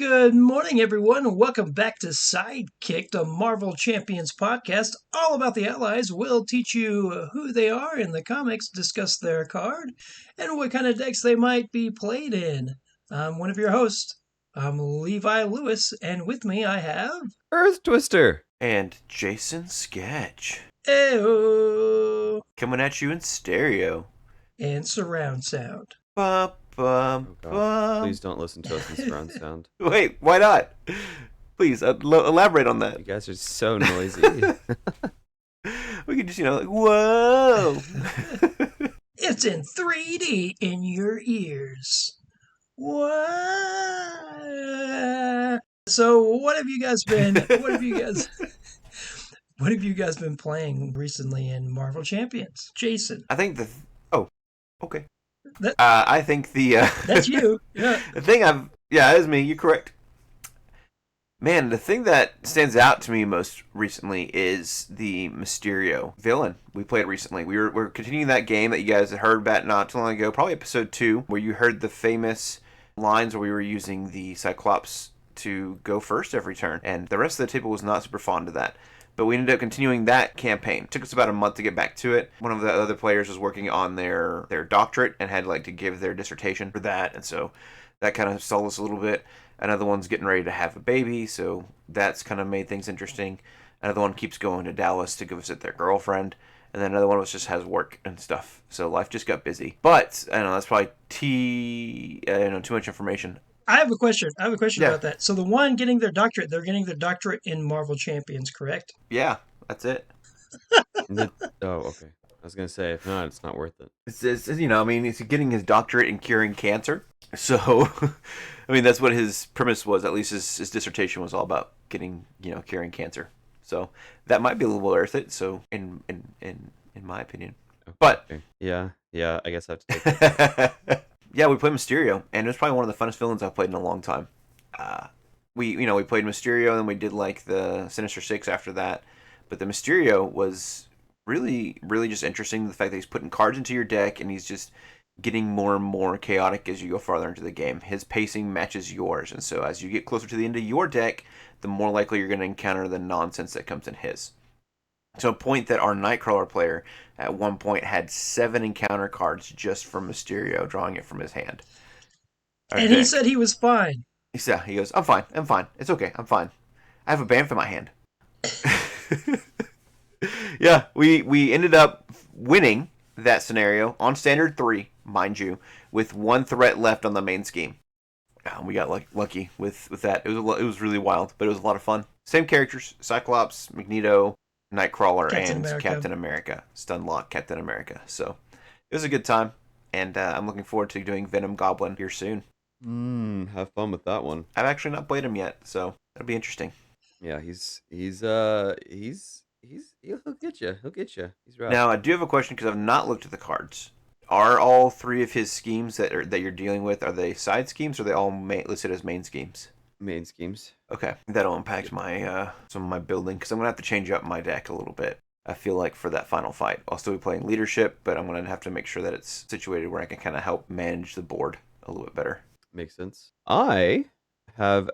Good morning, everyone. Welcome back to Sidekicked, a Marvel Champions podcast all about the Allies. We'll teach you who they are in the comics, discuss their card, and what kind of decks they might be played in. I'm one of your hosts. I'm Levi Lewis, and with me I have Earth Twister and Jason Sketch. Ew Coming at you in stereo. and surround sound. Bum, bum, Oh God. bum. Please don't listen to us in surround sound. Wait, why not? Please, elaborate on that. You guys are so noisy. We could just, like, whoa. It's in 3D in your ears. What? So what have you guys been been playing recently in Marvel Champions? Jason. I think oh, okay. That, I think that's you. Yeah. The thing that is me, you're correct. Man, the thing that stands out to me most recently is the Mysterio villain we played recently. We're continuing that game that you guys had heard about not too long ago, probably episode 2, where you heard the famous lines where we were using the Cyclops to go first every turn, and the rest of the table was not super fond of that. But we ended up continuing that campaign. It took us about a month to get back to it. One of the other players was working on their doctorate and had to give their dissertation for that, and so that kind of stalled us a little bit. Another one's getting ready to have a baby, so that's kind of made things interesting. Another one keeps going to Dallas to go visit their girlfriend, and then another one just has work and stuff. So life just got busy. But I don't know, that's probably too much information. I have a question Yeah. about that. So the one getting their doctorate, they're getting their doctorate in Marvel Champions, correct? Yeah, that's it. Oh, okay. I was gonna say, if not, it's not worth it. It's he's getting his doctorate in curing cancer. So, that's what his premise was. At least his dissertation was all about getting, curing cancer. So that might be a little worth it. So in my opinion, Okay. but yeah, I guess I have to take it. yeah, we played Mysterio, and it was probably one of the funnest villains I've played in a long time. We played Mysterio, and then we did the Sinister Six after that. But the Mysterio was really, really just interesting. The fact that he's putting cards into your deck, and he's just getting more and more chaotic as you go farther into the game. His pacing matches yours, and so as you get closer to the end of your deck, the more likely you're going to encounter the nonsense that comes in his. To a point that our Nightcrawler player at one point had 7 encounter cards just from Mysterio, drawing it from his hand. And he said he was fine. He goes, I'm fine. It's okay. I'm fine. I have a Banff in my hand. Yeah, we ended up winning that scenario on standard 3, mind you, with 1 threat left on the main scheme. We got lucky with that. It was really wild, but it was a lot of fun. Same characters: Cyclops, Magneto, Nightcrawler, Captain America. Stunlock Captain America. So it was a good time, and I'm looking forward to doing Venom Goblin here soon. Have fun with that one. I've actually not played him yet, so that'll be interesting. Yeah, he'll get you. He'll get you. He's right. Now I do have a question because I've not looked at the cards. Are all 3 of his schemes that you're dealing with, are they side schemes, or are they all listed as main schemes? Main schemes. Okay, that'll impact my some of my building, because I'm gonna have to change up my deck a little bit. I feel like for that final fight, I'll still be playing leadership, but I'm gonna have to make sure that it's situated where I can kind of help manage the board a little bit better. Makes sense. I've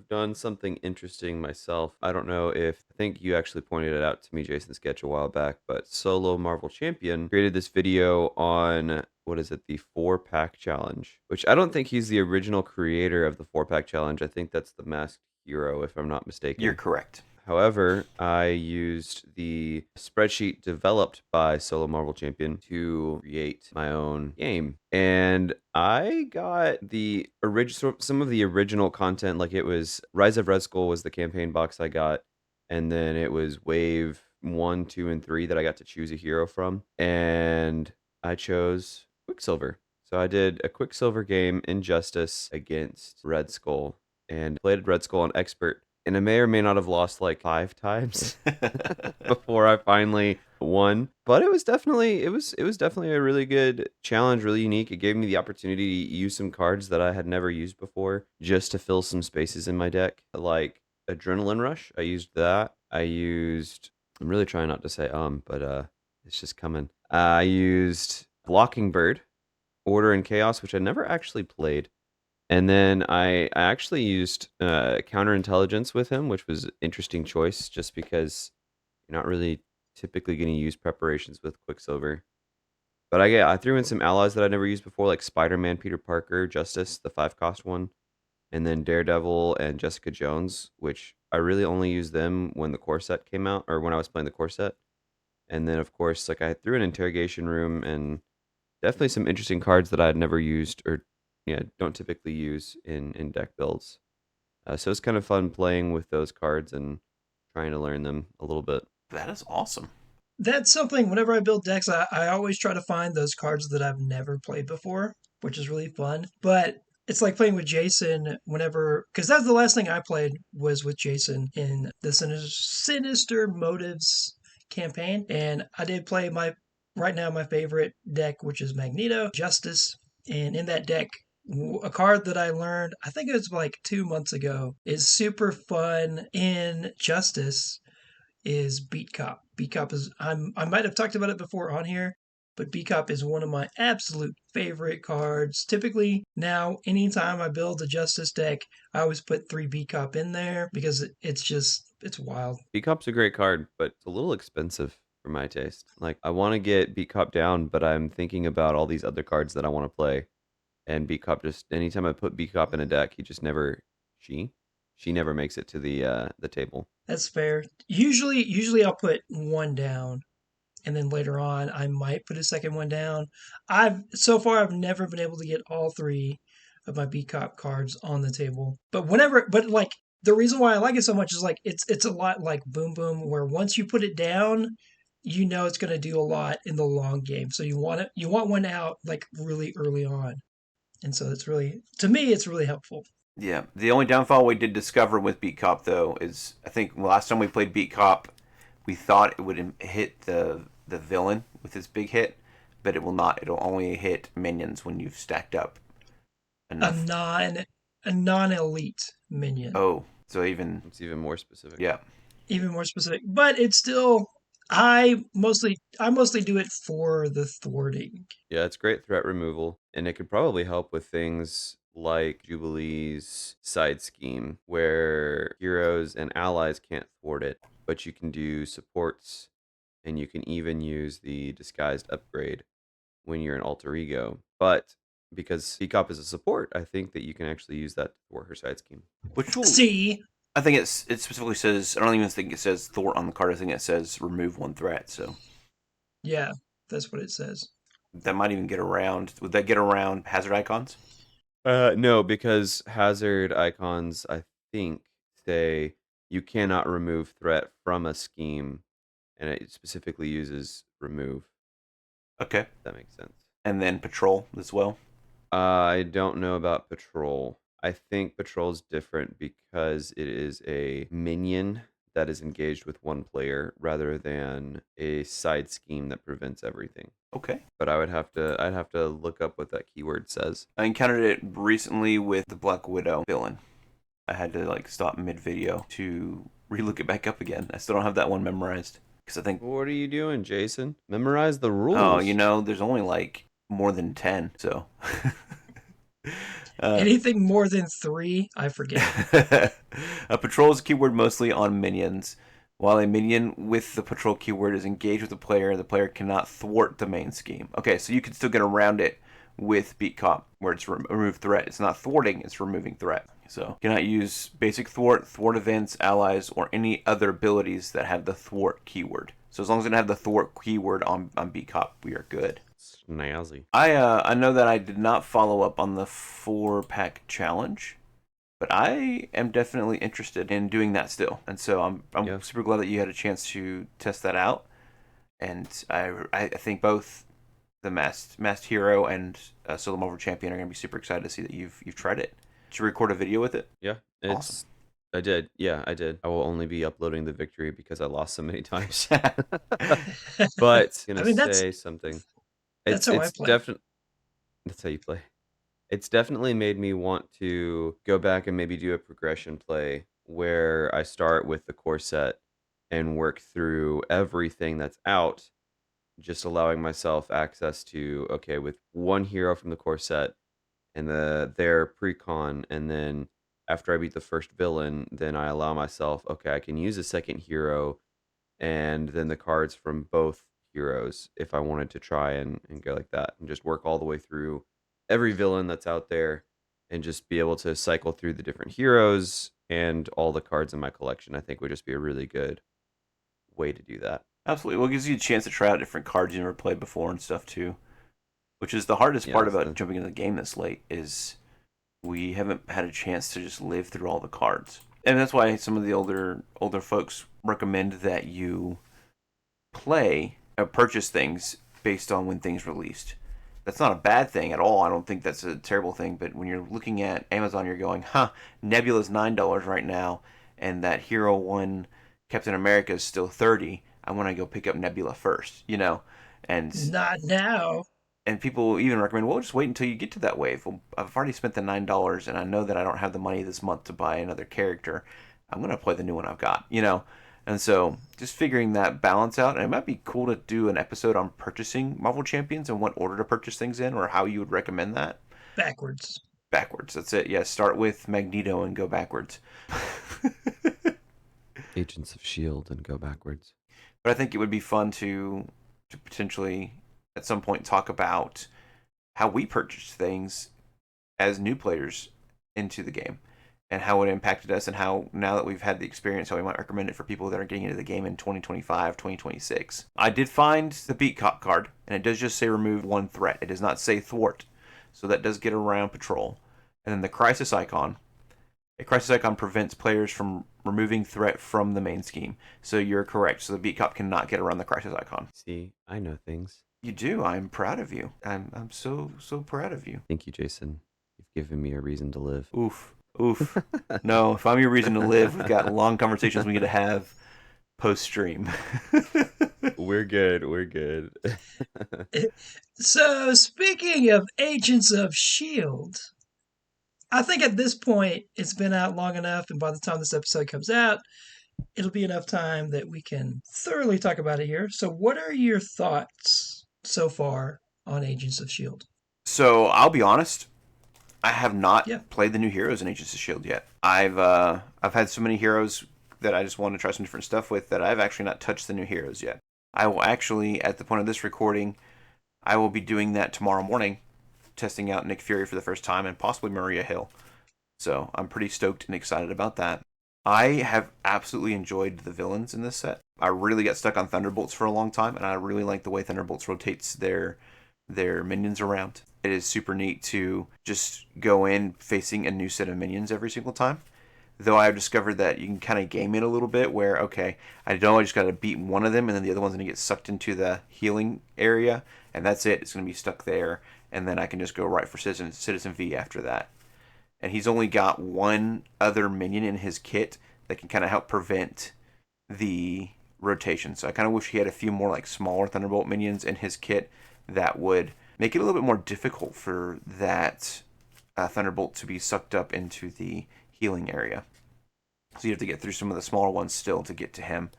done something interesting myself. I don't know I think you actually pointed it out to me, Jason Sketch, a while back, but Solo Marvel Champion created this video on, what is it, the 4-pack challenge, which I don't think he's the original creator of the 4-pack challenge. I think that's the Masked Hero, if I'm not mistaken. You're correct. However, I used the spreadsheet developed by Solo Marvel Champion to create my own game. And I got some of the original content, like it was Rise of Red Skull was the campaign box I got. And then it was Wave 1, 2, and 3 that I got to choose a hero from. And I chose Quicksilver. So I did a Quicksilver game, Injustice, against Red Skull. And played Red Skull on Expert. And I may or may not have lost 5 times before I finally won. But it was definitely a really good challenge, really unique. It gave me the opportunity to use some cards that I had never used before, just to fill some spaces in my deck. Like Adrenaline Rush, I used that. I'm really trying not to say but it's just coming. I used Blocking Bird, Order and Chaos, which I never actually played. And then I actually used counterintelligence with him, which was an interesting choice just because you're not really typically going to use preparations with Quicksilver. But I threw in some allies that I never used before, like Spider-Man, Peter Parker, Justice, the 5-cost one, and then Daredevil and Jessica Jones, which I really only used them when the core set came out, or when I was playing the core set. And then of course, like I threw an interrogation room and definitely some interesting cards that I had never used or don't typically use in deck builds. So it's kind of fun playing with those cards and trying to learn them a little bit. That is awesome. That's something, whenever I build decks, I always try to find those cards that I've never played before, which is really fun. But it's like playing with Jason whenever, because that's the last thing I played was with Jason in the Sinister Motives campaign. And I did play right now, my favorite deck, which is Magneto, Justice. And in that deck, a card that I learned, I think it was like 2 months ago, is super fun in Justice is Beat Cop. Beat Cop is I might have talked about it before on here, but Beat Cop is one of my absolute favorite cards. Typically now, anytime I build a Justice deck, I always put 3 Beat Cop in there because it's wild. Beat Cop's a great card, but it's a little expensive for my taste. Like I want to get Beat Cop down, but I'm thinking about all these other cards that I want to play. And Beat Cop just anytime I put Beat Cop in a deck, he just never she never makes it to the table. That's fair. Usually I'll put one down and then later on I might put a second one down. I've never been able to get all 3 of my B Cop cards on the table. But like the reason why I like it so much is like it's a lot like Boom Boom, where once you put it down, you know it's going to do a lot in the long game. So you want one out like really early on. And so it's really, to me, it's really helpful. Yeah. The only downfall we did discover with Beat Cop, though, is I think last time we played Beat Cop, we thought it would hit the villain with his big hit, but it will not. It'll only hit minions when you've stacked up A enough. non a non-elite minion. Oh, so even It's even more specific. yeah. Even more specific. But it's still I mostly do it for the thwarting. Yeah, it's great threat removal, and it could probably help with things like Jubilee's side scheme, where heroes and allies can't thwart it, but you can do supports, and you can even use the disguised upgrade when you're an alter ego. But because Seacop is a support, I think that you can actually use that to thwart her side scheme. Which will See, I think it specifically says. I don't even think it says thwart on the card. I think it says remove 1 threat. So yeah, that's what it says. that might even get around. Would that get around hazard icons? No, because hazard icons, I think, say you cannot remove threat from a scheme, and it specifically uses remove. Okay. If that makes sense. And then patrol as well. I don't know about patrol. I think patrol's different because it is a minion that is engaged with one player rather than a side scheme that prevents everything. Okay. But I'd have to look up what that keyword says. I encountered it recently with the Black Widow villain. I had to like stop mid video to relook it back up again. I still don't have that one memorized because I think What are you doing, Jason? Memorize the rules. oh, there's only like more than 10, so Anything more than 3, I forget. a patrol is a keyword mostly on minions. While a minion with the patrol keyword is engaged with the player cannot thwart the main scheme. Okay, so you can still get around it with Beat Cop, where it's remove threat. It's not thwarting, it's removing threat. So you cannot use basic thwart, thwart events, allies, or any other abilities that have the thwart keyword. So as long as it doesn't have the thwart keyword on Beat Cop, we are good. Snazzy. I know that I did not follow up on the 4-pack challenge, but I am definitely interested in doing that still. And so I'm super glad that you had a chance to test that out. And I think both the Masked Hero and Solo Marvel Champion are going to be super excited to see that you've tried it. Did you record a video with it? Yeah, Awesome. I did. Yeah, I did. I will only be uploading the victory because I lost so many times. But I mean, say something. that's how I play. That's how you play. It's definitely made me want to go back and maybe do a progression play where I start with the core set and work through everything that's out, just allowing myself access to, okay, with one hero from the core set and their precon, and then after I beat the first villain, then I allow myself, okay, I can use a second hero and then the cards from both heroes if I wanted to try and go like that and just work all the way through every villain that's out there and just be able to cycle through the different heroes and all the cards in my collection. I think would just be a really good way to do that. Absolutely. Well, it gives you a chance to try out different cards you never played before and stuff too. Which is the hardest Yeah, part about jumping into the game this late is we haven't had a chance to just live through all the cards. And that's why some of the older folks recommend that you play or purchase things based on when things released. That's not a bad thing at all. I don't think that's a terrible thing. But when you're looking at Amazon, you're going, Nebula's $9 right now, and that Hero One Captain America is still $30. I want to go pick up Nebula first, and Not now. people even recommend, well, just wait until you get to that wave. Well, I've already spent the $9, and I know that I don't have the money this month to buy another character. I'm gonna play the new one I've got, And so, just figuring that balance out, and it might be cool to do an episode on purchasing Marvel Champions and what order to purchase things in, or how you would recommend that. Backwards. Backwards. That's it. Yeah, start with Magneto and go backwards. Agents of S.H.I.E.L.D. and go backwards. But I think it would be fun to potentially at some point talk about how we purchased things as new players into the game and how it impacted us, and how now that we've had the experience, how we might recommend it for people that are getting into the game in 2025, 2026. I did find the Beat Cop card, and it does just say remove one threat. It does not say thwart, so that does get around patrol. And then the Crisis icon. A Crisis icon prevents players from removing threat from the main scheme. So you're correct. So the Beat Cop cannot get around the Crisis icon. See, I know things. You do. I'm proud of you. I'm so proud of you. Thank you, Jason. You've given me a reason to live. Oof. No, if I'm your reason to live, we've got long conversations we get to have post stream. We're good. So, speaking of Agents of S.H.I.E.L.D., I think at this point it's been out long enough, and by the time this episode comes out, it'll be enough time that we can thoroughly talk about it here. So, what are your thoughts so far on Agents of S.H.I.E.L.D.? So I'll be honest, I have not Yeah. played the new heroes in Agents of S.H.I.E.L.D. yet. I've had so many heroes that I just want to try some different stuff with that I've actually not touched the new heroes yet. I will actually, at the point of this recording, I will be doing that tomorrow morning, testing out Nick Fury for the first time and possibly Maria Hill. So I'm pretty stoked and excited about that. I have absolutely enjoyed the villains in this set. I really got stuck on Thunderbolts for a long time, and I really like the way Thunderbolts rotates their minions around. It is super neat to just go in facing a new set of minions every single time. Though I've discovered that you can kind of game it a little bit where, okay, I know I just got to beat one of them, and then the other one's going to get sucked into the healing area, and that's it. It's going to be stuck there, and then I can just go right for Citizen V after that. And he's only got one other minion in his kit that can kind of help prevent the rotation. So I kind of wish he had a few more like smaller Thunderbolt minions in his kit that would make it a little bit more difficult for that Thunderbolt to be sucked up into the healing area. So you have to get through some of the smaller ones still to get to him.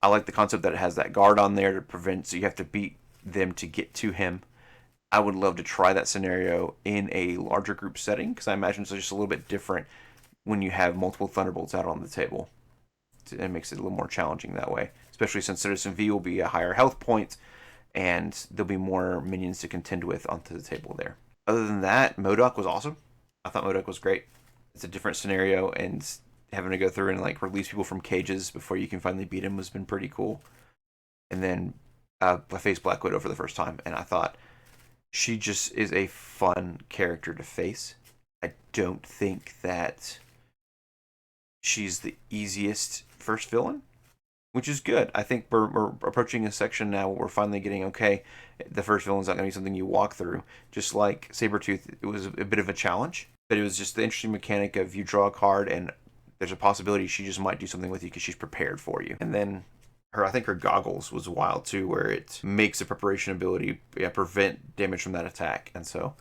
I like the concept that it has that guard on there to prevent, so you have to beat them to get to him. I would love to try that scenario in a larger group setting, because I imagine it's just a little bit different when you have multiple Thunderbolts out on the table. It makes it a little more challenging that way, especially since Citizen V will be a higher health point, and there'll be more minions to contend with onto the table there. Other than that, MODOK was awesome. I thought MODOK was great. It's a different scenario, and having to go through and like release people from cages before you can finally beat him has been pretty cool. And then I faced Black Widow for the first time, and I thought she just is a fun character to face. I don't think that she's the easiest first villain, which is good. I think we're approaching a section now where we're finally getting, okay, the first villain's not going to be something you walk through. Just like Sabretooth, it was a bit of a challenge, but it was just the interesting mechanic of you draw a card and there's a possibility she just might do something with you because she's prepared for you. And then I think her goggles was wild too, where it makes a preparation ability prevent damage from that attack. And so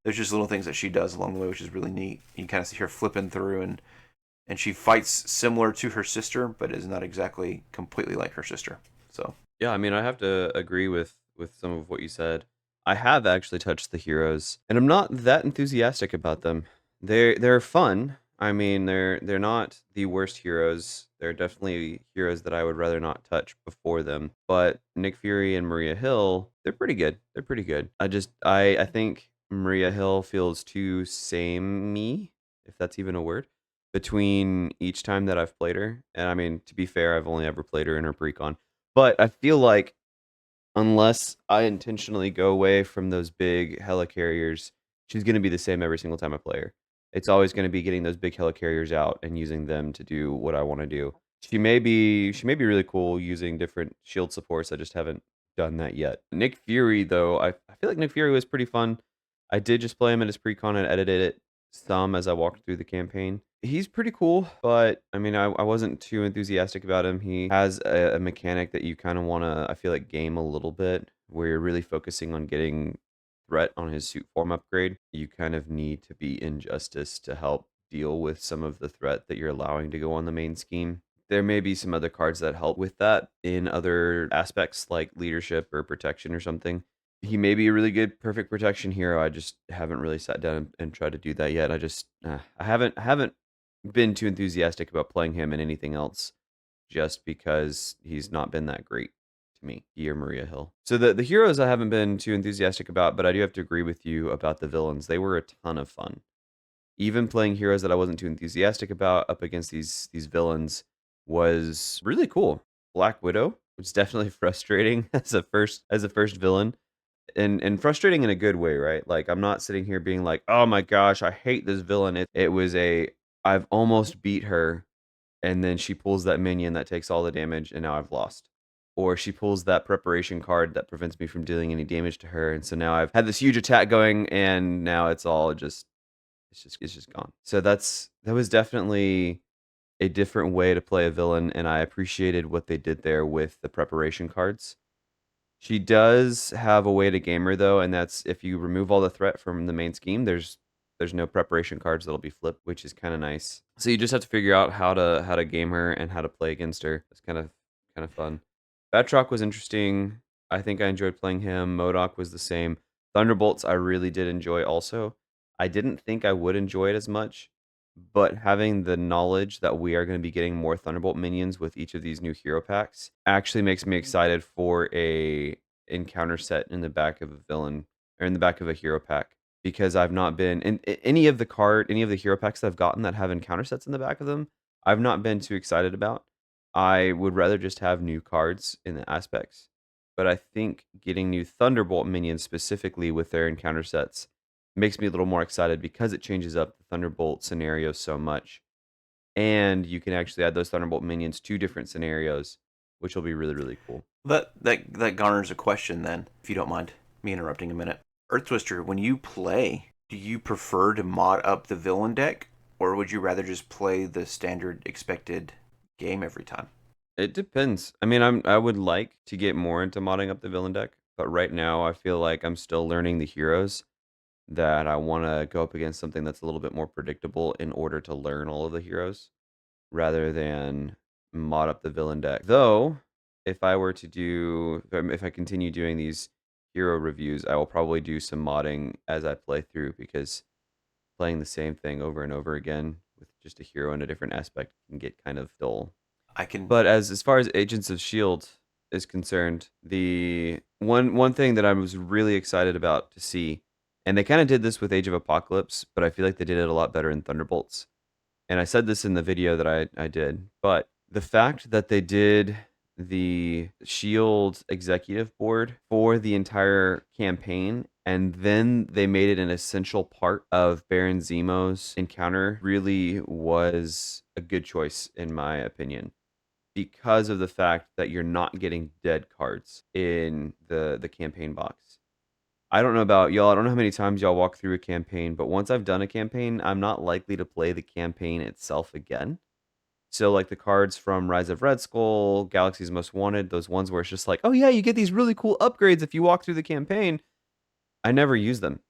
there's just little things that she does along the way, which is really neat. You can kind of see her flipping through, and she fights similar to her sister, but is not exactly completely like her sister. So Yeah, I mean, I have to agree with some of what you said. I have actually touched the heroes, and I'm not that enthusiastic about them. They're fun. I mean, they're not the worst heroes. They're definitely heroes that I would rather not touch before them. But Nick Fury and Maria Hill, they're pretty good. They're pretty good. I think Maria Hill feels too samey, if that's even a word, between each time that I've played her. And I mean, to be fair, I've only ever played her in her precon. But I feel like unless I intentionally go away from those big helicarriers, she's going to be the same every single time I play her. It's always going to be getting those big helicarriers out and using them to do what I want to do. She may be really cool using different shield supports. I just haven't done that yet. Nick Fury though, I feel like Nick Fury was pretty fun. I did just play him in his precon and edited it some as I walked through the campaign. He's pretty cool, but I mean, I wasn't too enthusiastic about him. He has a mechanic that you kind of want to, I feel like, game a little bit, where you're really focusing on getting threat on his suit form upgrade. You kind of need to be Injustice to help deal with some of the threat that you're allowing to go on the main scheme. There may be some other cards that help with that in other aspects like leadership or protection or something. He may be a really good perfect protection hero. I just haven't really sat down and tried to do that yet. I haven't been too enthusiastic about playing him in anything else just because he's not been that great to me, he or Maria Hill. So the heroes I haven't been too enthusiastic about, but I do have to agree with you about the villains. They were a ton of fun. Even playing heroes that I wasn't too enthusiastic about up against these villains was really cool. Black Widow was definitely frustrating as a first villain, and frustrating in a good way, right? Like I'm not sitting here being like, "Oh my gosh, I hate this villain." It was a I've almost beat her, and then she pulls that minion that takes all the damage, and now I've lost. Or she pulls that preparation card that prevents me from dealing any damage to her, and so now I've had this huge attack going, and now it's just gone. So that was definitely a different way to play a villain, and I appreciated what they did there with the preparation cards. She does have a way to game her though, and that's if you remove all the threat from the main scheme, there's no preparation cards that'll be flipped, which is kind of nice. So you just have to figure out how to game her and how to play against her. It's kind of fun. Batroc was interesting. I think I enjoyed playing him. MODOK was the same. Thunderbolts I really did enjoy also. I didn't think I would enjoy it as much, but having the knowledge that we are going to be getting more Thunderbolt minions with each of these new hero packs actually makes me excited for a encounter set in the back of a villain or in the back of a hero pack, because I've not been in any of the hero packs that I've gotten that have encounter sets in the back of them. I've not been too excited about. I would rather just have new cards in the aspects. But I think getting new Thunderbolt minions specifically with their encounter sets makes me a little more excited because it changes up the Thunderbolt scenario so much. And you can actually add those Thunderbolt minions to different scenarios, which will be really, really cool. That garners a question then, if you don't mind me interrupting a minute. Earth Twister, when you play, do you prefer to mod up the villain deck, or would you rather just play the standard expected game every time? It depends. I mean, I would like to get more into modding up the villain deck, but right now I feel like I'm still learning the heroes, that I want to go up against something that's a little bit more predictable in order to learn all of the heroes rather than mod up the villain deck. Though, if I continue doing these hero reviews, I will probably do some modding as I play through, because playing the same thing over and over again with just a hero in a different aspect can get kind of dull. I can. But as far as Agents of Shield is concerned, the one thing that I was really excited about to see, and they kind of did this with Age of Apocalypse, but I feel like they did it a lot better in Thunderbolts. And I said this in the video that I did, but the fact that they did the Shield executive board for the entire campaign, and then they made it an essential part of Baron Zemo's encounter, really was a good choice in my opinion, because of the fact that you're not getting dead cards in the campaign box. I don't know about y'all. I don't know how many times y'all walk through a campaign, but once I've done a campaign, I'm not likely to play the campaign itself again. So like the cards from Rise of Red Skull, Galaxy's Most Wanted, those ones where it's just like, oh yeah, you get these really cool upgrades if you walk through the campaign. I never use them.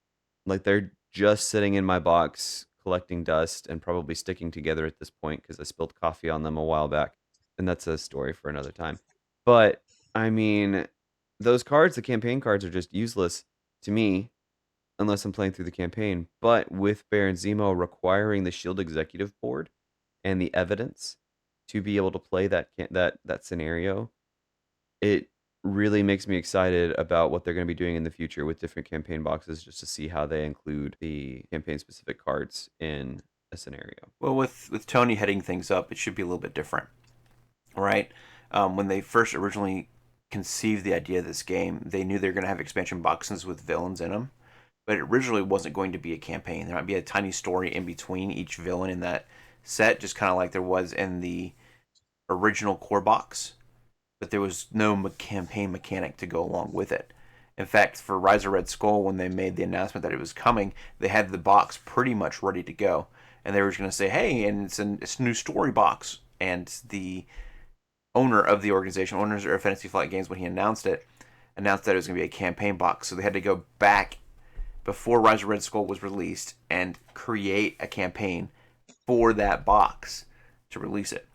Like they're just sitting in my box collecting dust and probably sticking together at this point because I spilled coffee on them a while back. And that's a story for another time. But I mean, those cards, the campaign cards, are just useless to me unless I'm playing through the campaign. But with Baron Zemo requiring the Shield Executive Board and the evidence to be able to play that scenario, it really makes me excited about what they're going to be doing in the future with different campaign boxes, just to see how they include the campaign specific cards in a scenario. Well, with Tony heading things up, it should be a little bit different, right? When they first originally conceived the idea of this game, they knew they were going to have expansion boxes with villains in them, but it originally wasn't going to be a campaign. There might be a tiny story in between each villain in that set, just kind of like there was in the original core box, but there was no campaign mechanic to go along with it. In fact, for Rise of Red Skull, when they made the announcement that it was coming, they had the box pretty much ready to go. And they were going to say, hey, and it's a new story box. And the owner of the organization, owners of Fantasy Flight Games, when he announced that it was going to be a campaign box. So they had to go back before Rise of Red Skull was released and create a campaign for that box to release it.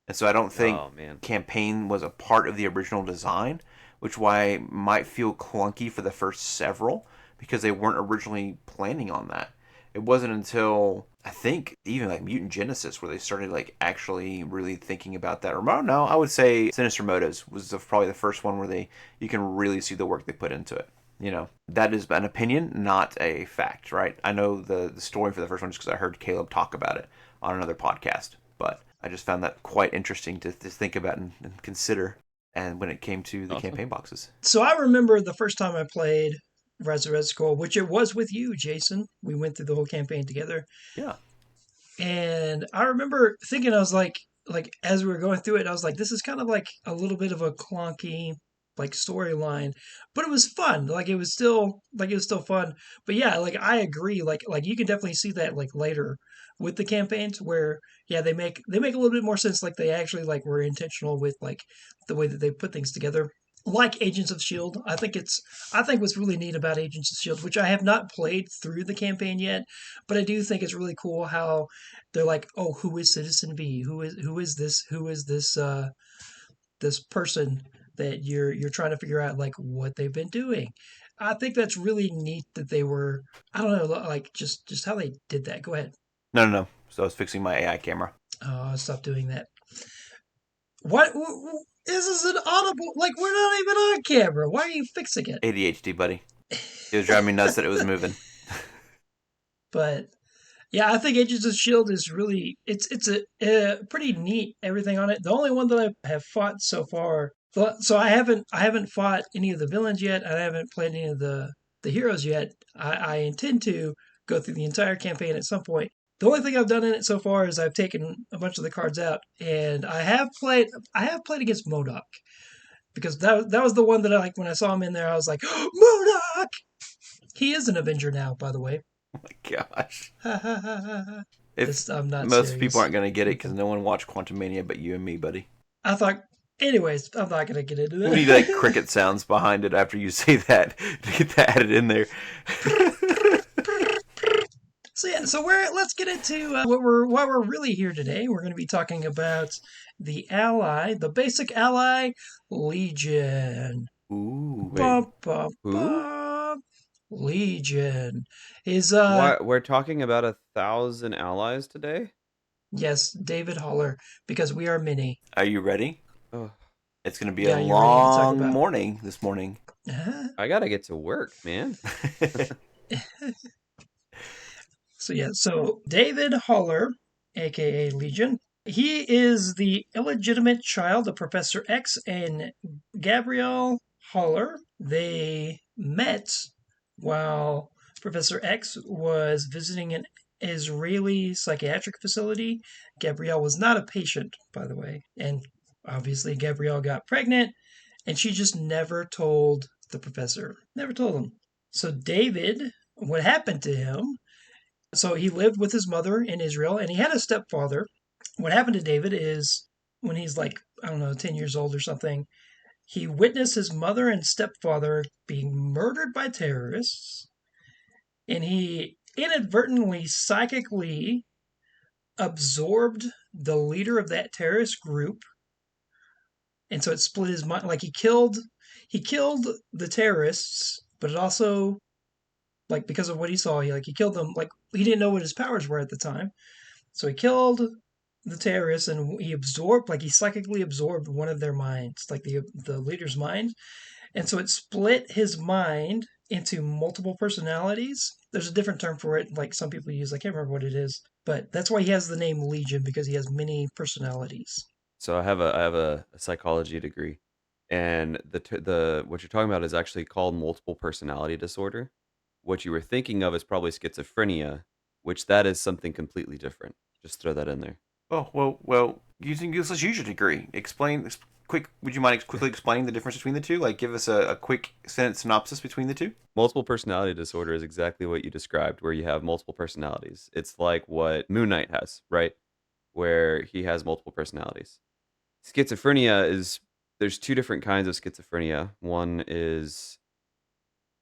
And so I don't think campaign was a part of the original design, which why it might feel clunky for the first several, because they weren't originally planning on that. It wasn't until, I think, even like Mutant Genesis where they started like actually really thinking about that. Or no, I would say Sinister Motives was probably the first one where you can really see the work they put into it. You know, that is an opinion, not a fact, right? I know the story for the first one just because I heard Caleb talk about it on another podcast, but I just found that quite interesting to think about and consider. And when it came to the campaign boxes. So I remember the first time I played Rise of Red Skull, which it was with you, Jason. We went through the whole campaign together. Yeah. And I remember thinking, I was like as we were going through it, I was like, this is kind of like a little bit of a clunky like storyline, but it was fun. It was still fun. But yeah, like I agree. Like you can definitely see that like later with the campaigns where they make a little bit more sense. Like they actually like were intentional with like the way that they put things together. Like Agents of Shield, I think what's really neat about Agents of Shield, which I have not played through the campaign yet, but I do think it's really cool how they're like, oh, who is Citizen V? Who is this person that you're trying to figure out like what they've been doing. I think that's really neat that they were, I don't know, like just how they did that. Go ahead. No. So I was fixing my AI camera. Oh, stop doing that. What? This is an audible. Like we're not even on camera. Why are you fixing it? ADHD, buddy. It was driving me nuts that it was moving. But yeah, I think Agents of Shield is really it's a pretty neat everything on it. The only one that I have fought so far. So I haven't fought any of the villains yet. I haven't played any of the heroes yet. I intend to go through the entire campaign at some point. The only thing I've done in it so far is I've taken a bunch of the cards out, and I have played against MODOK because that was the one that I like when I saw him in there. I was like, oh, MODOK. He is an Avenger now, by the way. Oh my gosh. I'm not most serious. People aren't going to get it because no one watched Quantum Mania but you and me, buddy. I thought, anyways, I'm not going to get into that. We need like cricket sounds behind it after you say that to get that added in there. So let's get into why we're really here today. We're going to be talking about the basic ally, Legion. Ooh, Wait. Legion is We're talking about 1,000 allies today? Yes, David Holler, because we are many. Are you ready? Oh. It's going to be a long morning this morning. I got to get to work, man. So David Holler, aka Legion, he is the illegitimate child of Professor X and Gabrielle Holler. They met while Professor X was visiting an Israeli psychiatric facility. Gabrielle was not a patient, by the way, and obviously Gabrielle got pregnant, and she just never told the professor. Never told him. So David, what happened to him? So he lived with his mother in Israel, and he had a stepfather. What happened to David is when he's like, I don't know, 10 years old or something, he witnessed his mother and stepfather being murdered by terrorists, and he inadvertently psychically absorbed the leader of that terrorist group, and so it split his mind. Like he killed the terrorists, but it also like because of what he saw. He killed them. Like he didn't know what his powers were at the time, so he killed the terrorists and he psychically absorbed one of their minds, like the leader's mind, and so it split his mind into multiple personalities. There's a different term for it, like some people use. I can't remember what it is, but that's why he has the name Legion because he has many personalities. So I have a psychology degree, and the what you're talking about is actually called multiple personality disorder. What you were thinking of is probably schizophrenia, which that is something completely different. Just throw that in there. Oh, well. Using let's use your degree. Quick. Would you mind quickly explaining the difference between the two? Like, give us a quick sentence synopsis between the two. Multiple personality disorder is exactly what you described, where you have multiple personalities. It's like what Moon Knight has, right? Where he has multiple personalities. Schizophrenia is there's two different kinds of schizophrenia. One is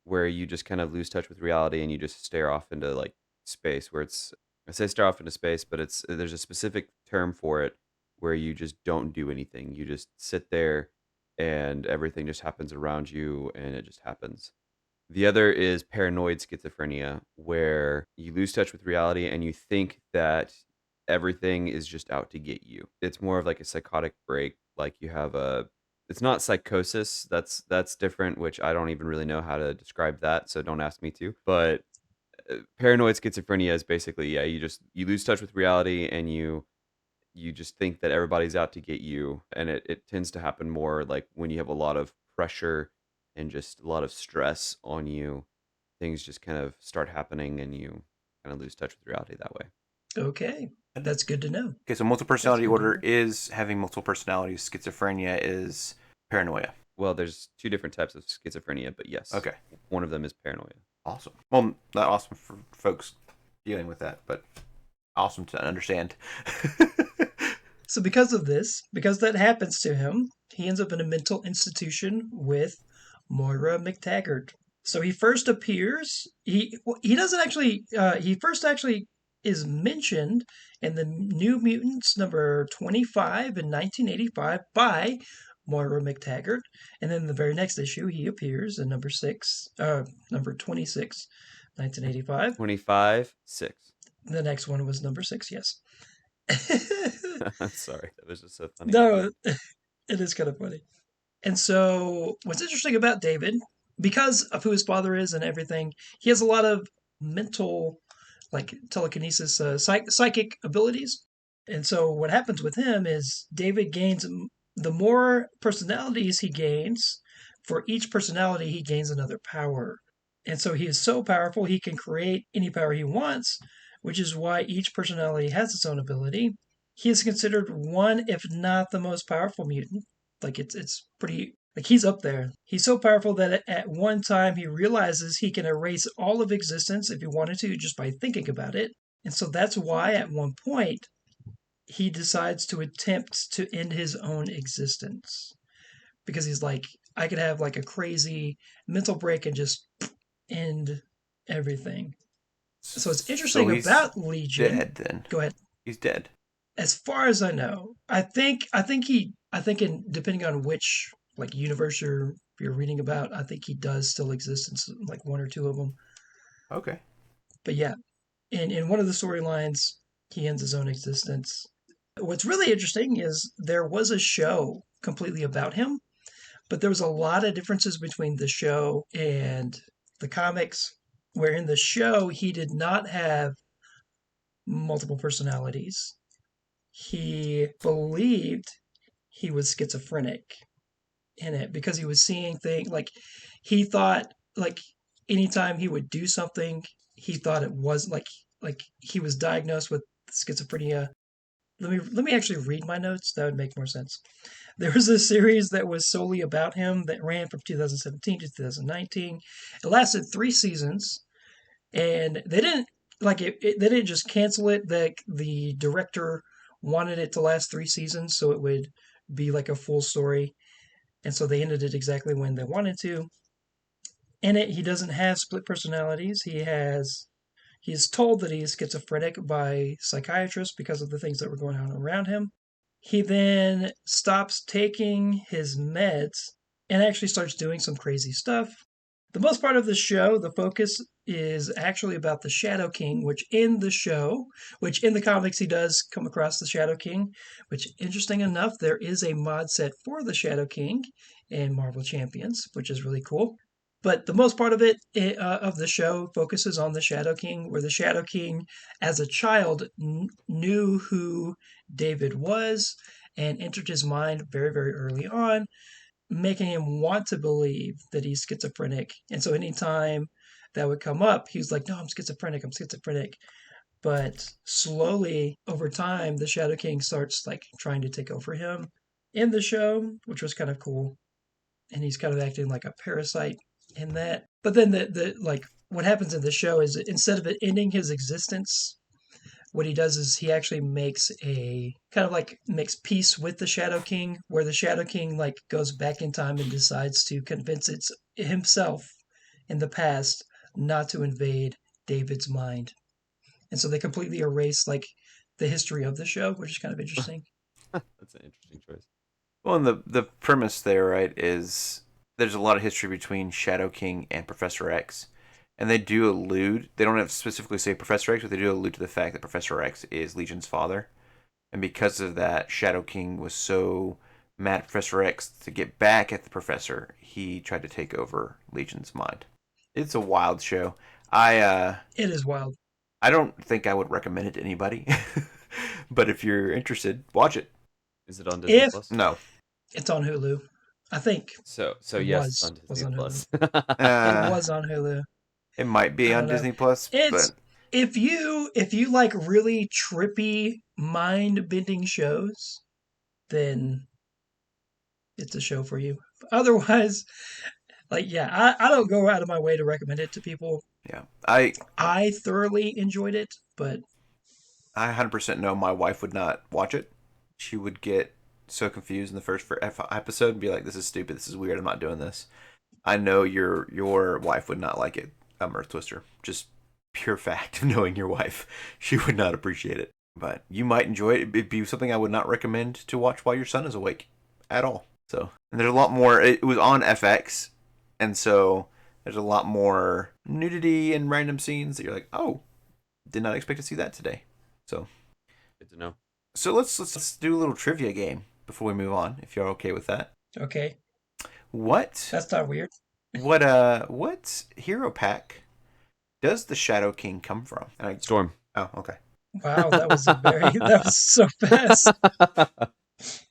where you just kind of lose touch with reality and you just stare off into like space where it's I say stare off into space, but it's there's a specific term for it where you just don't do anything. You just sit there and everything just happens around you and it just happens. The other is paranoid schizophrenia, where you lose touch with reality and you think that everything is just out to get you. It's more of like a psychotic break, like you have a it's not psychosis, that's different, which I don't even really know how to describe that, so don't ask me to. But paranoid schizophrenia is basically yeah, you lose touch with reality and you just think that everybody's out to get you, and it tends to happen more like when you have a lot of pressure and just a lot of stress on you. Things just kind of start happening and you kind of lose touch with reality that way. Okay, that's good to know. Okay, so multiple That's personality good to order know. is having multiple personalities. Schizophrenia is paranoia. Well, there's two different types of schizophrenia, but yes, Okay, one of them is paranoia. awesome. Well, not awesome for folks dealing with that, but awesome to understand. So because of this, because that happens to him, he ends up in a mental institution with Moira McTaggart. So he first appears. He doesn't actually. He first actually is mentioned in the New Mutants number 25 in 1985 by Moira McTaggart, and then the very next issue he appears in number 26, 1985. 25, 6. The next one was number 6. Yes. Sorry, that was just so funny to me. No, it is kind of funny. And so, what's interesting about David, because of who his father is and everything, he has a lot of mental, like telekinesis, psychic abilities. And so, what happens with him is David gains the more personalities he gains, for each personality, he gains another power. And so, he is so powerful, he can create any power he wants, which is why each personality has its own ability. He is considered one, if not the most powerful mutant. Like it's pretty like he's up there. He's so powerful that at one time he realizes he can erase all of existence if he wanted to just by thinking about it. And so that's why at one point he decides to attempt to end his own existence. Because he's like, I could have like a crazy mental break and just end everything. So it's So interesting he's about Legion. dead then. Go ahead. He's dead. As far as I know, I think in depending on which like universe you're reading about, I think he does still exist in like one or two of them. Okay. But yeah, in one of the storylines, he ends his own existence. What's really interesting is there was a show completely about him, but there was a lot of differences between the show and the comics. Where in the show he did not have multiple personalities. He believed he was schizophrenic in it because he was seeing things like he thought like anytime he would do something he thought it was like he was diagnosed with schizophrenia. Let me actually read my notes. That would make more sense. There was a series that was solely about him that ran from 2017 to 2019. It lasted 3 seasons, and they didn't they didn't just cancel it. The director wanted it to last 3 seasons so it would be like a full story, and so they ended it exactly when they wanted to. In it, he doesn't have split personalities. He is told that he is schizophrenic by psychiatrists because of the things that were going on around him. He then stops taking his meds and actually starts doing some crazy stuff. The most part of the show, the focus is actually about the Shadow King, which in the comics he does come across the Shadow King, which interesting enough, there is a mod set for the Shadow King in Marvel Champions, which is really cool. But the most part of it, of the show, focuses on the Shadow King, where the Shadow King, as a child, knew who David was and entered his mind very, very early on, making him want to believe that he's schizophrenic. And so anytime that would come up, he was like, "No, I'm schizophrenic. I'm schizophrenic." But slowly over time, the Shadow King starts like trying to take over him in the show, which was kind of cool. And he's kind of acting like a parasite in that. But then the like what happens in the show is instead of it ending his existence, what he does is he actually makes a kind of like makes peace with the Shadow King, where the Shadow King like goes back in time and decides to convince it's himself in the past not to invade David's mind. And so they completely erase like the history of the show, which is kind of interesting. That's an interesting choice. Well, and the premise there, right, is there's a lot of history between Shadow King and Professor X. And they do allude, they don't have specifically say Professor X, but they do allude to the fact that Professor X is Legion's father. And because of that, Shadow King was so mad at Professor X to get back at the professor, he tried to take over Legion's mind. It's a wild show. It is wild. I don't think I would recommend it to anybody. But if you're interested, watch it. Is it on Disney If Plus? No. it's on Hulu, I think So it yes, it's on was Disney on Plus. It Uh, was on Hulu. it might be I on don't know. Disney Plus, It's but if you like really trippy mind bending shows, then it's a show for you. Otherwise, like yeah, I don't go out of my way to recommend it to people. yeah. I thoroughly enjoyed it, but I 100% know my wife would not watch it. She would get so confused in the first episode and be like, "This is stupid. This is weird. I'm not doing this." I know your wife would not like it, Earth Twister. Just pure fact of knowing your wife, she would not appreciate it. But you might enjoy it. It'd be something I would not recommend to watch while your son is awake, at all. So, and there's a lot more. It was on FX, and so there's a lot more nudity and random scenes that you're like, "Oh, did not expect to see that today." So Good to know. So let's do a little trivia game before we move on, if you're okay with that. okay, What that's not weird. what hero pack does the Shadow King come from? Storm. Oh, okay. Wow, that was that was so fast.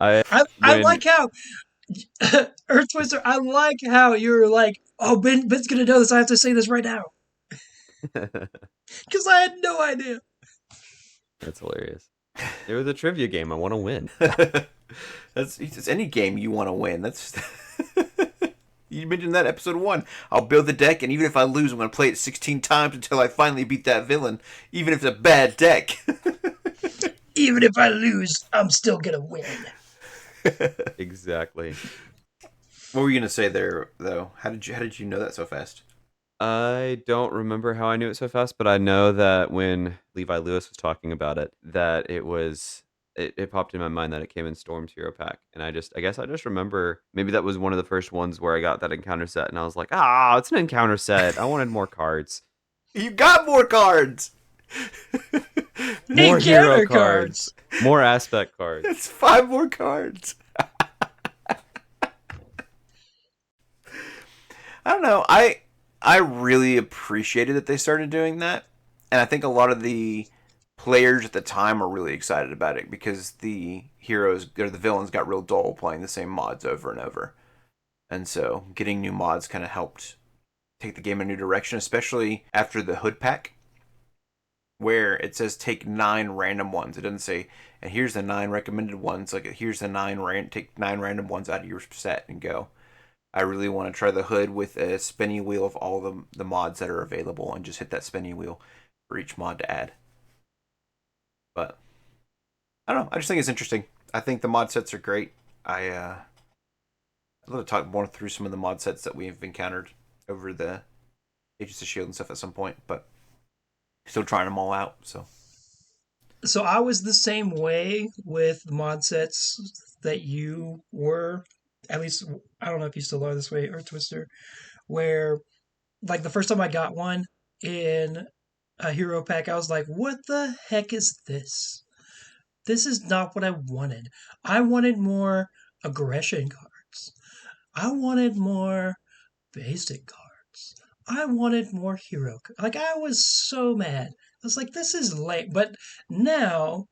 I I when like how Earth Twister. I like how you're like, oh, Ben's gonna know this. I have to say this right now because I had no idea. That's hilarious. It was a trivia game. I want to win. It's any game you want to win. That's you mentioned that episode 1. I'll build the deck, and even if I lose, I'm going to play it 16 times until I finally beat that villain, even if it's a bad deck. Even if I lose, I'm still gonna win. Exactly. What were you going to say there, though? How did you know that so fast? I don't remember how I knew it so fast, but I know that when Levi Lewis was talking about it, that it popped in my mind that it came in Storm's Hero Pack. And I guess I just remember maybe that was one of the first ones where I got that encounter set and I was like, it's an encounter set. I wanted more cards. You got more cards! More Encounter hero cards. cards. More aspect cards. It's 5 more cards. I don't know. I really appreciated that they started doing that. And I think a lot of the players at the time are really excited about it because the heroes or the villains got real dull playing the same mods over and over. And so getting new mods kind of helped take the game in a new direction, especially after the hood pack, where it says take 9 random ones. It doesn't say, and here's the 9 recommended ones. Like, here's the take 9 random ones out of your set and go. I really want to try the hood with a spinning wheel of all the mods that are available and just hit that spinning wheel for each mod to add. But I don't know. I just think it's interesting. I think the mod sets are great. I'd love to talk more through some of the mod sets that we've encountered over the Agents of S.H.I.E.L.D. and stuff at some point, but still trying them all out. So I was the same way with the mod sets that you were. At least I don't know if you still are this way, Earth Twister, where like the first time I got one, in a hero pack, I was like, what the heck is this? This is not what I wanted. I wanted more aggression cards. I wanted more basic cards. I wanted more hero. Like, I was so mad. I was like, this is lame. But now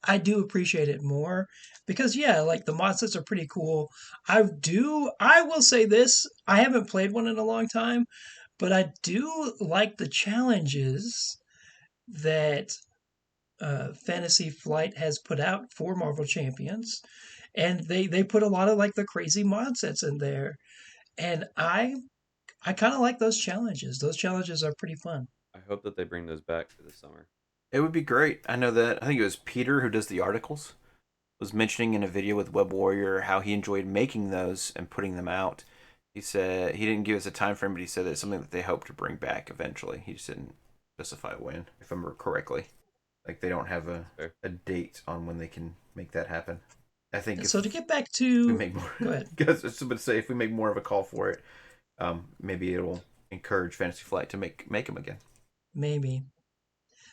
I do appreciate it more because, yeah, like the mod sets are pretty cool. I will say this, I haven't played one in a long time, but I do like the challenges that Fantasy Flight has put out for Marvel Champions, and they put a lot of like the crazy mod sets in there, and I kind of like those challenges. Those challenges are pretty fun. I hope that they bring those back for the summer. It would be great. I know that. I think it was Peter who does the articles was mentioning in a video with Web Warrior how he enjoyed making those and putting them out. He said he didn't give us a time frame, but he said that it's something that they hope to bring back eventually. He just didn't specify when, if I remember correctly. Like they don't have a date on when they can make that happen. I think So to get back we to, make more, go ahead. because I was about to say if we make more of a call for it, maybe it'll encourage Fantasy Flight to make them again. Maybe.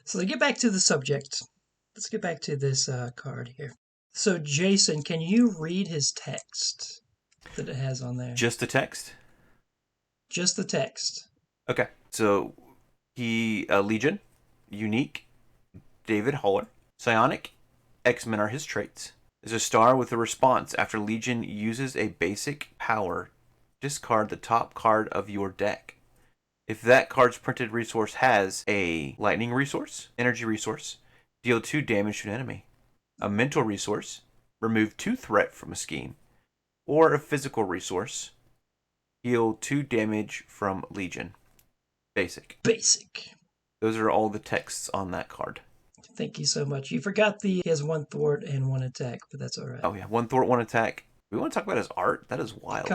So to get back to the subject, let's get back to this card here. So Jason, can you read his text that it has on there? Just the text. Just the text. Okay, so he Legion, unique, David Haller, psionic, X-Men are his traits. Is a star with a response after Legion uses a basic power. Discard the top card of your deck. If that card's printed resource has a lightning resource, energy resource, deal 2 damage to an enemy. A mental resource, remove 2 threat from a scheme. Or a physical resource, heal 2 damage from Legion. Basic. Basic. Those are all the texts on that card. Thank you so much. You forgot he has 1 thwart and 1 attack, but that's all right. Oh yeah, 1 thwart, 1 attack. We want to talk about his art? That is wild.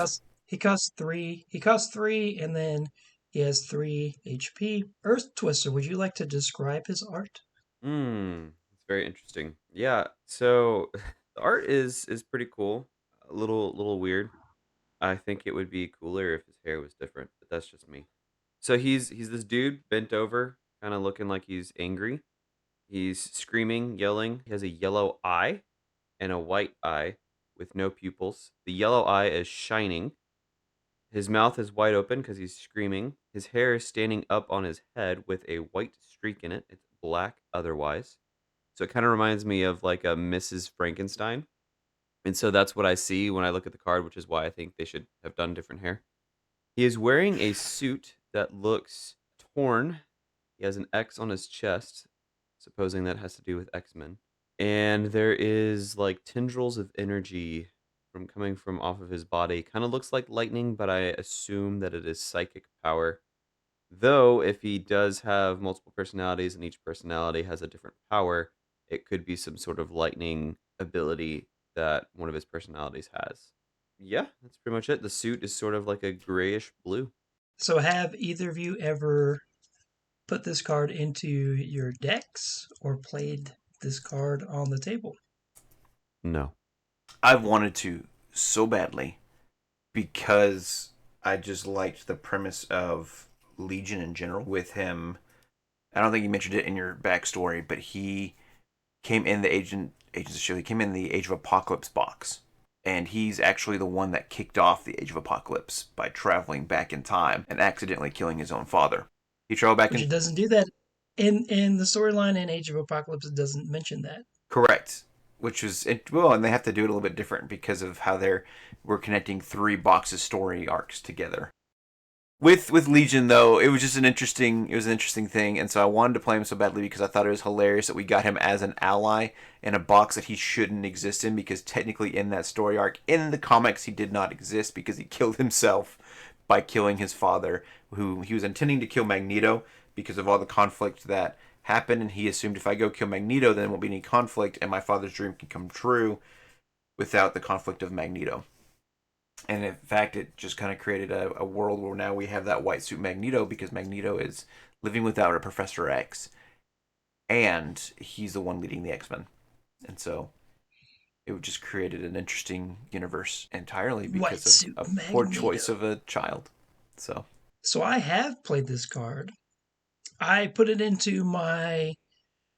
He costs 3. He costs 3, and then he has 3 HP. Earth Twister, would you like to describe his art? It's very interesting. Yeah, so the art is pretty cool. A little weird. I think it would be cooler if his hair was different, but that's just me. So he's this dude bent over, kind of looking like he's angry. He's screaming, yelling. He has a yellow eye and a white eye with no pupils. The yellow eye is shining. His mouth is wide open because he's screaming. His hair is standing up on his head with a white streak in it. It's black otherwise. So it kind of reminds me of like a Mrs. Frankenstein. And so that's what I see when I look at the card, which is why I think they should have done different hair. He is wearing a suit that looks torn. He has an X on his chest, supposing that has to do with X-Men. And there is like tendrils of energy from coming from off of his body. Kind of looks like lightning, but I assume that it is psychic power. Though, if he does have multiple personalities and each personality has a different power, it could be some sort of lightning ability that one of his personalities has. Yeah, that's pretty much it. The suit is sort of like a grayish blue. So have either of you ever put this card into your decks or played this card on the table? No. I've wanted to so badly because I just liked the premise of Legion in general with him. I don't think you mentioned it in your backstory, but he came in the Agents of S.H.I.E.L.D. He came in the Age of Apocalypse box. And he's actually the one that kicked off the Age of Apocalypse by traveling back in time and accidentally killing his own father. He traveled back Which in... it doesn't do that. In the storyline in Age of Apocalypse, it doesn't mention that. Correct. Which is... Well, and they have to do it a little bit different because of how we're connecting 3 boxes story arcs together. With Legion, though, it was just an interesting thing, and so I wanted to play him so badly because I thought it was hilarious that we got him as an ally in a box that he shouldn't exist in, because technically in that story arc, in the comics, he did not exist because he killed himself by killing his father, who he was intending to kill Magneto because of all the conflict that happened, and he assumed if I go kill Magneto, then there won't be any conflict, and my father's dream can come true without the conflict of Magneto. And in fact, it just kind of created a world where now we have that white suit Magneto because Magneto is living without a Professor X. And he's the one leading the X-Men. And so it just created an interesting universe entirely because of a poor choice of a child. So I have played this card. I put it into my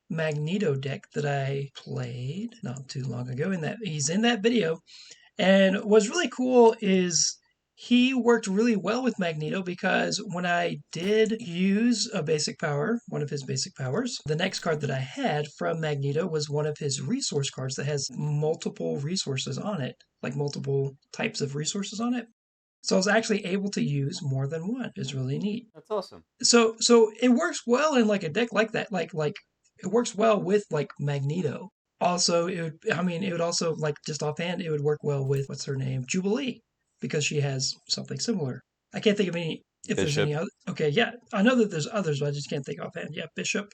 Magneto deck that I played not too long ago. He's in that video, and what's really cool is he worked really well with Magneto because when I did use a basic power, one of his basic powers, the next card that I had from Magneto was one of his resource cards that has multiple resources on it, like multiple types of resources on it. So I was actually able to use more than one. It's really neat. That's awesome. So it works well in like a deck like that. Like it works well with like Magneto. Also, it would also like just offhand, it would work well with what's her name, Jubilee, because she has something similar. I can't think of any if there's Bishop. any other. Okay, yeah, I know that there's others, but I just can't think offhand. Yeah, Bishop.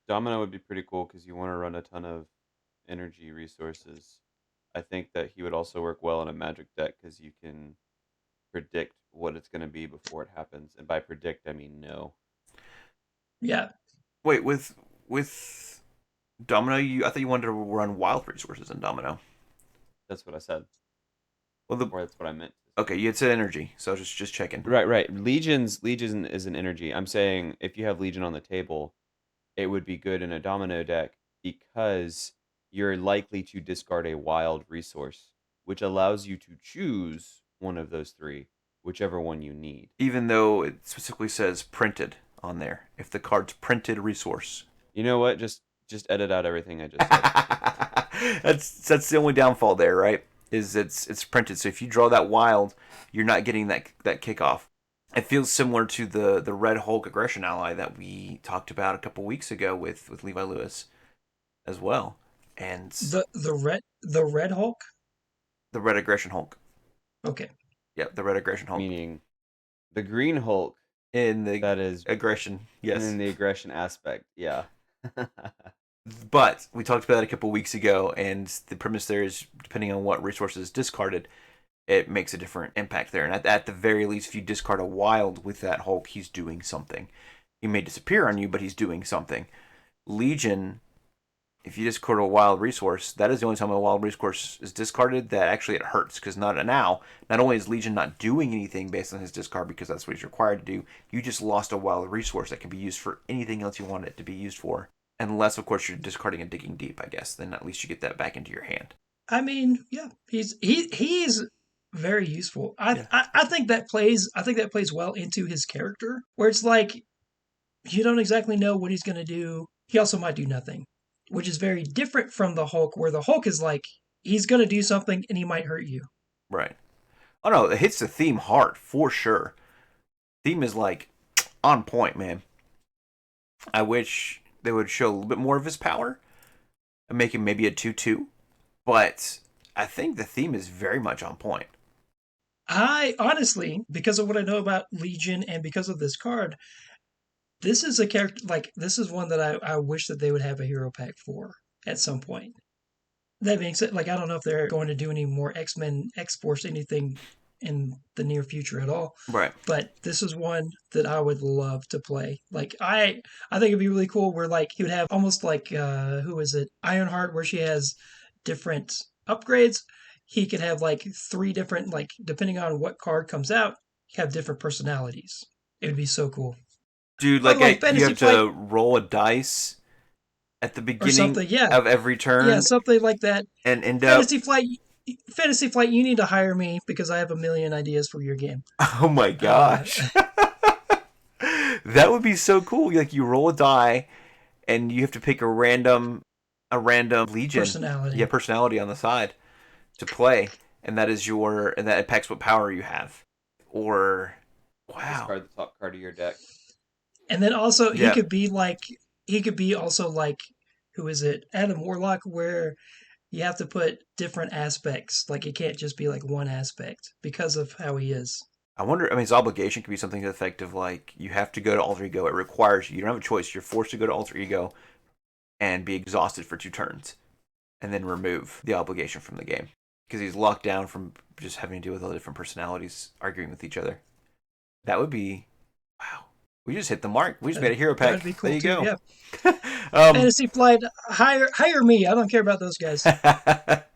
Domino would be pretty cool because you want to run a ton of energy resources. I think that he would also work well in a magic deck because you can predict what it's going to be before it happens. And by predict, I mean no. Yeah. Wait, with Domino, I thought you wanted to run wild resources in Domino. That's what I said. Well, Or that's what I meant. okay, you had said energy, so I was just checking. Right. Legion is an energy. I'm saying if you have Legion on the table, it would be good in a Domino deck because you're likely to discard a wild resource, which allows you to choose one of those three, whichever one you need. Even though it specifically says printed on there, if the card's printed resource. You know what? Just edit out everything I just said. that's the only downfall there, right? Is it's printed. So if you draw that wild, you're not getting that kickoff. It feels similar to the Red Hulk aggression ally that we talked about a couple weeks ago with Levi Lewis as well. And the Red Hulk. The Red Aggression Hulk. Okay. Yep, the Red Aggression Hulk. Meaning the Green Hulk in the that is aggression. Yes. In the aggression aspect. Yeah. But we talked about that a couple weeks ago, and the premise there is depending on what resource is discarded, it makes a different impact there. And at the very least, if you discard a wild with that Hulk, he's doing something. He may disappear on you, but he's doing something. Legion, if you discard a wild resource, that is the only time a wild resource is discarded that actually it hurts. Because not only is Legion not doing anything based on his discard because that's what he's required to do, you just lost a wild resource that can be used for anything else you want it to be used for. Unless, of course, you're discarding and digging deep, I guess. Then at least you get that back into your hand. I mean, yeah, he's very useful. Yeah. I think that plays well into his character, where it's like you don't exactly know what he's going to do. He also might do nothing, which is very different from the Hulk, where the Hulk is like he's going to do something and he might hurt you. Right. Oh no, it hits the theme hard for sure. Theme is like on point, man. I wish they would show a little bit more of his power and make him maybe a 2/2, but I think the theme is very much on point. I honestly, because of what I know about Legion and because of this card, this is a character like this is one that I wish that they would have a hero pack for at some point. That being said, like I don't know if they're going to do any more X-Men X-Force anything in the near future at all. Right. But this is one that I would love to play. Like I think it'd be really cool where like he would have almost like who is it? Ironheart, where she has different upgrades. He could have like 3 different, like depending on what card comes out, have different personalities. It would be so cool. Dude, But, like, you have Fantasy to roll a dice at the beginning something, yeah. of every turn. Yeah, something like that. And end up... Fantasy Flight, you need to hire me because I have a million ideas for your game. Oh my gosh. That would be so cool. Like you roll a die and you have to pick a random Legion personality on the side to play, and that impacts what power you have. Or wow. Discard the top card of your deck. And then also he could be also like who is it? Adam Warlock, where you have to put different aspects. Like it can't just be like one aspect because of how he is. I wonder, his obligation could be something to the effect of like, you have to go to Alter Ego. It requires you. You don't have a choice. You're forced to go to Alter Ego and be exhausted for 2 turns. And then remove the obligation from the game. Because he's locked down from just having to deal with all the different personalities arguing with each other. That would be, wow. We just hit the mark. We just made a hero pack. That'd be cool there you too, go. Yeah. Fantasy Flight, hire me. I don't care about those guys. That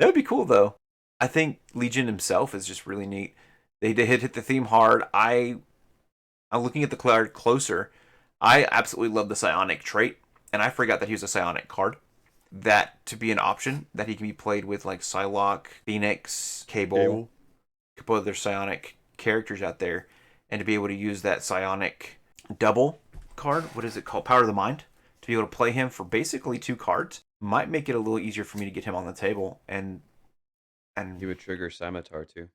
would be cool though. I think Legion himself is just really neat. They hit the theme hard. I'm looking at the card closer. I absolutely love the psionic trait, and I forgot that he was a psionic card. That to be an option that he can be played with like Psylocke, Phoenix, Cable, a couple other psionic characters out there, and to be able to use that psionic double card, what is it called? Power of the Mind, to be able to play him for basically 2 cards might make it a little easier for me to get him on the table, and He would trigger Scimitar too.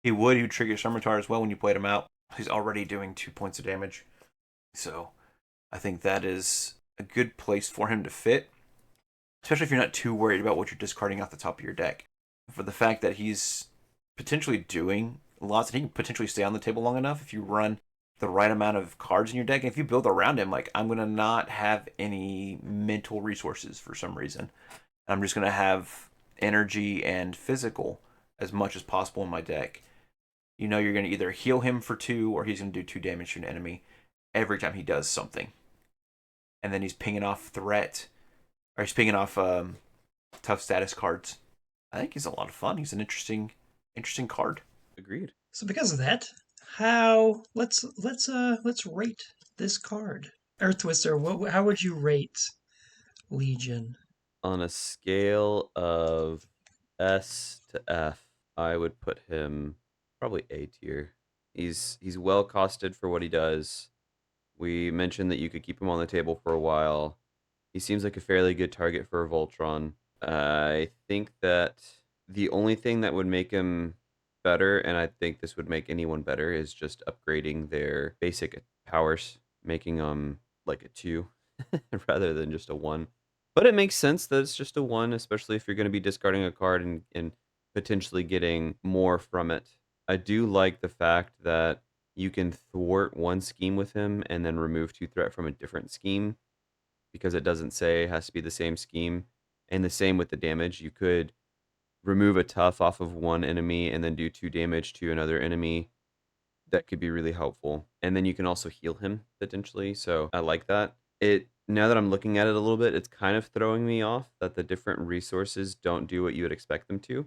he would trigger Scimitar as well when you played him out. He's already doing 2 points of damage, so I think that is a good place for him to fit, especially if you're not too worried about what you're discarding off the top of your deck. For the fact that he's potentially doing lots, and he can potentially stay on the table long enough if you run the right amount of cards in your deck. And if you build around him, like, I'm going to not have any mental resources for some reason. I'm just going to have energy and physical as much as possible in my deck. You know, you're going to either heal him for 2 or he's going to do 2 damage to an enemy every time he does something. And then he's pinging off threat, or he's pinging off tough status cards. I think he's a lot of fun. He's an interesting card. Agreed. So because of that, let's rate this card. Earth Twister, how would you rate Legion? On a scale of S to F, I would put him probably A tier. He's well costed for what he does. We mentioned that you could keep him on the table for a while. He seems like a fairly good target for a Voltron. I think that the only thing that would make him better, and I think this would make anyone better, is just upgrading their basic powers, making them like a 2 rather than just a 1. But it makes sense that it's just a 1, especially if you're going to be discarding a card and potentially getting more from it. I do like the fact that you can thwart one scheme with him and then remove 2 threat from a different scheme, because it doesn't say it has to be the same scheme. And the same with the damage. You could remove a tough off of one enemy and then do 2 damage to another enemy. That could be really helpful. And then you can also heal him potentially. So I like that. Now that I'm looking at it a little bit, it's kind of throwing me off that the different resources don't do what you would expect them to.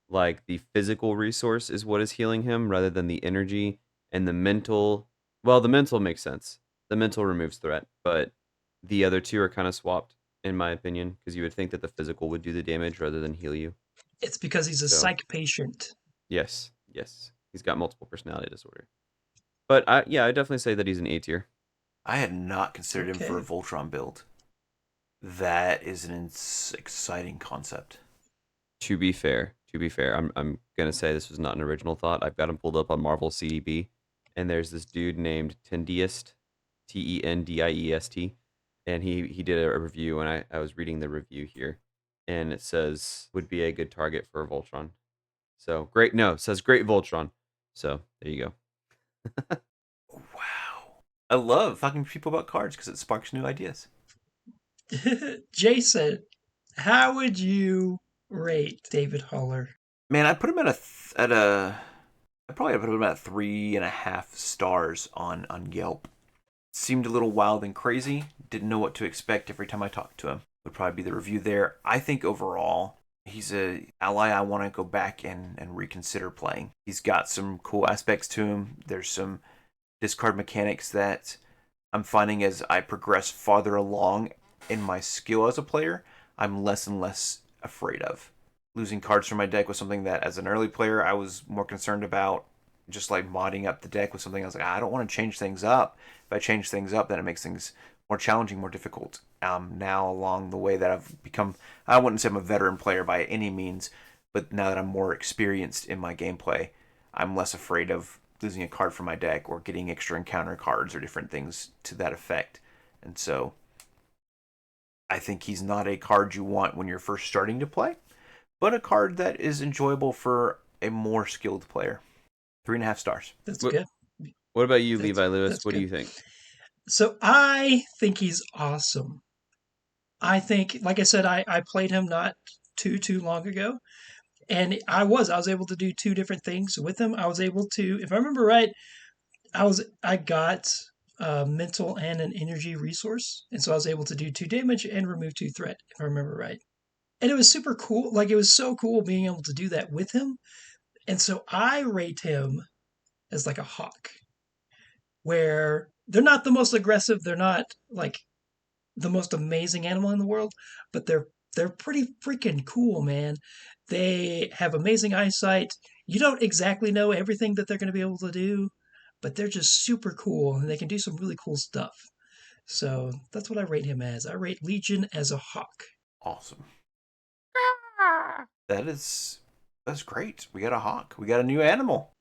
Like the physical resource is what is healing him rather than the energy, and the mental. Well, the mental makes sense. The mental removes threat, but the other 2 are kind of swapped in my opinion, because you would think that the physical would do the damage rather than heal you. It's because he's a So psych patient. yes, he's got multiple personality disorder. But I definitely say that he's an A tier. I had not considered him for a Okay. Voltron build. That is an exciting concept. To be fair, I'm gonna say this was not an original thought. I've got him pulled up on Marvel CDB, and there's this dude named Tendiest, Tendiest, and he did a review, and I was reading the review here, and it says would be a good target for a Voltron. So great, no, it says great Voltron. So there you go. Wow. I love talking to people about cards because it sparks new ideas. Jason, how would you rate David Haller? Man, I put him I probably put him at 3.5 stars on Yelp. Seemed a little wild and crazy. Didn't know what to expect every time I talked to him. Would probably be the review there. I think overall, he's a ally I want to go back and reconsider playing. He's got some cool aspects to him. There's some discard mechanics that I'm finding as I progress farther along in my skill as a player, I'm less and less afraid of. Losing cards from my deck was something that, as an early player, I was more concerned about, just like modding up the deck with something. I was like, I don't want to change things up. If I change things up, then it makes things more challenging, more difficult. Now, along the way that I've become, I wouldn't say I'm a veteran player by any means, but now that I'm more experienced in my gameplay, I'm less afraid of losing a card from my deck or getting extra encounter cards or different things to that effect. And so I think he's not a card you want when you're first starting to play, but a card that is enjoyable for a more skilled player. 3.5 stars. That's What good. what about you, That's Levi Lewis? that's What do good. you think? So I think he's awesome. I think, like I said, I played him not too long ago, and I was able to do 2 different things with him. I was able to, if I remember right, I got a mental and an energy resource, and so I was able to do 2 damage and remove 2 threat, if I remember right. And it was super cool. Like, it was so cool being able to do that with him. And so I rate him as like a hawk, where they're not the most aggressive. They're not like the most amazing animal in the world, but they're pretty freaking cool, man. They have amazing eyesight. You don't exactly know everything that they're going to be able to do, but they're just super cool and they can do some really cool stuff. So that's what I rate him as. I rate Legion as a hawk. Awesome. That's great. We got a hawk. We got a new animal.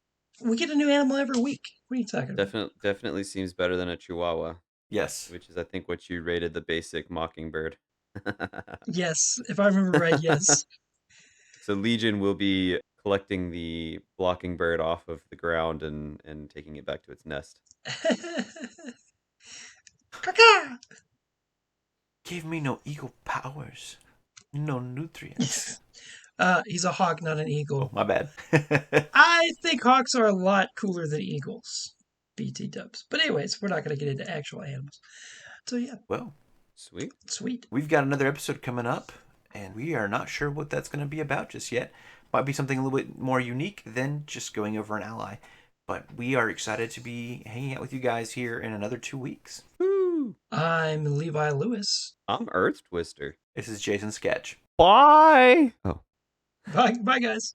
We get a new animal every week. What are you talking about? Definitely seems better than a Chihuahua, Yes. which is I think what you rated the basic Mockingbird. Yes, if I remember right, yes. So Legion will be collecting the blocking bird off of the ground and taking it back to its nest. Caca! Give me no eagle powers. No nutrients. He's a hawk, not an Oh, eagle. my bad. I think hawks are a lot cooler than eagles. BT dubs. But anyways, we're not going to get into actual animals. So yeah, Well, sweet. we've got another episode coming up, and we are not sure what that's going to be about just yet. Might be something a little bit more unique than just going over an ally. But we are excited to be hanging out with you guys here in another 2 weeks. Woo! I'm Levi Lewis. I'm Earth Twister. This is Jason Sketch. Bye. Oh. Bye, guys.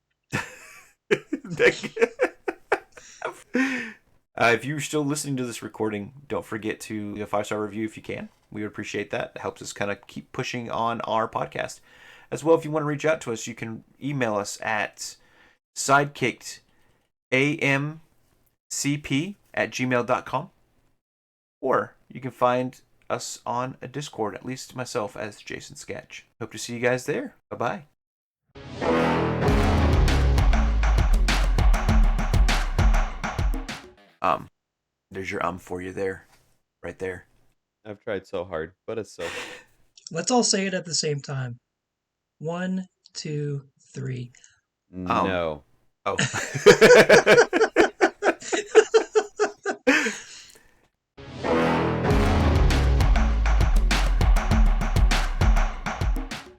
If you're still listening to this recording, don't forget to leave a 5-star review if you can. We would appreciate that. It helps us kind of keep pushing on our podcast. As well, if you want to reach out to us, you can email us at sidekickedamcp@gmail.com. Or you can find us on a Discord, at least myself, as Jason Sketch. Hope to see you guys there. Bye-bye. There's your for you there. Right there. I've tried so hard, but it's so. Let's all say it at the same time. 1, 2, 3. No. Oh.